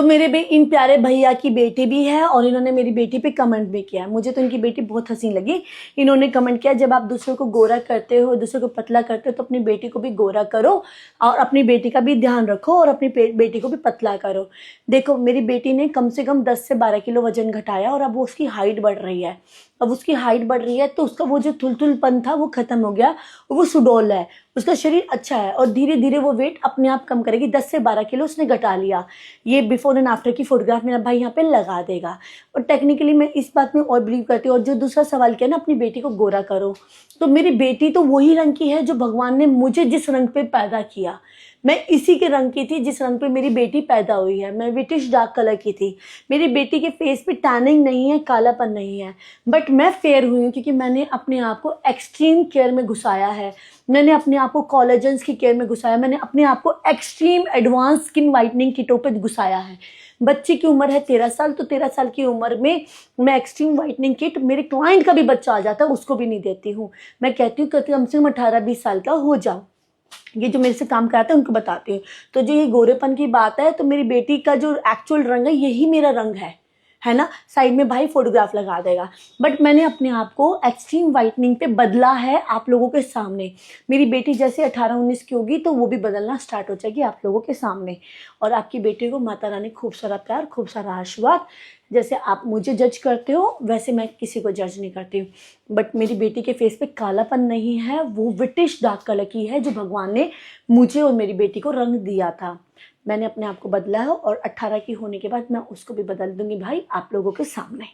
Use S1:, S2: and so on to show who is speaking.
S1: मेरे भी इन प्यारे भैया की बेटी भी है और इन्होंने मेरी बेटी पे कमेंट भी किया। मुझे तो इनकी बेटी बहुत हंसी लगी। इन्होंने कमेंट किया, जब आप दूसरों को गोरा करते हो, दूसरों को पतला करते हो, तो अपनी बेटी को भी गोरा करो और अपनी बेटी का भी ध्यान रखो और अपनी बेटी को भी पतला करो। देखो, मेरी बेटी ने कम से कम 10 से 12 किलो वजन घटाया और अब वो उसकी हाइट बढ़ रही है। अब उसकी हाइट बढ़ रही है तो उसका वो जो थुलथुलपन था वो खत्म हो गया, वो सुडौल है, उसका शरीर अच्छा है और धीरे धीरे वो वेट अपने आप कम करेगी। 10 से 12 किलो उसने घटा लिया। ये बिफोर एंड आफ्टर की फोटोग्राफ मेरा भाई यहाँ पे लगा देगा। और टेक्निकली मैं इस बात में और बिलीव करती हूँ। और जो दूसरा सवाल किया ना, अपनी बेटी को गोरा करो, तो मेरी बेटी तो वही रंग की है जो भगवान ने मुझे जिस रंग पे पैदा किया, मैं इसी के रंग की थी जिस रंग पे मेरी बेटी पैदा हुई है। मैं विटिश डार्क कलर की थी। मेरी बेटी के फेस पे टैनिंग नहीं है, कालापन नहीं है, बट मैं फेयर हुई हूँ क्योंकि मैंने अपने आप को एक्सट्रीम केयर में घुसाया है। मैंने अपने आप को कोलेजन्स की केयर में घुसाया। मैंने अपने आप को एक्सट्रीम एडवांस स्किन वाइटनिंग किटों पे घुसाया है। बच्चे की उम्र है 13 साल, तो 13 साल की उम्र में मैं एक्सट्रीम वाइटनिंग किट, मेरे क्लाइंट का भी बच्चा आ जाता है उसको भी नहीं देती हूँ। मैं कहती हूँ कम से कम 18-20 साल का हो जाओ। ये जो मेरे से काम कराते हैं उनको बताती हूँ। तो जो ये गोरेपन की बात है, तो मेरी बेटी का जो एक्चुअल रंग है यही मेरा रंग है ना। साइड में भाई फोटोग्राफ लगा देगा। बट मैंने अपने आप को एक्सट्रीम वाइटनिंग पे बदला है आप लोगों के सामने। मेरी बेटी जैसे 18-19 की होगी तो वो भी बदलना स्टार्ट हो जाएगी आप लोगों के सामने। और आपकी बेटी को माता रानी खूब सारा प्यार, खूब सारा आशीर्वाद। जैसे आप मुझे जज करते हो वैसे मैं किसी को जज नहीं करती हूँ। बट मेरी बेटी के फेस पे कालापन नहीं है, वो विटिश डार्क कलर की है जो भगवान ने मुझे और मेरी बेटी को रंग दिया था। मैंने अपने आप को बदला है और 18 की होने के बाद मैं उसको भी बदल दूंगी भाई आप लोगों के सामने।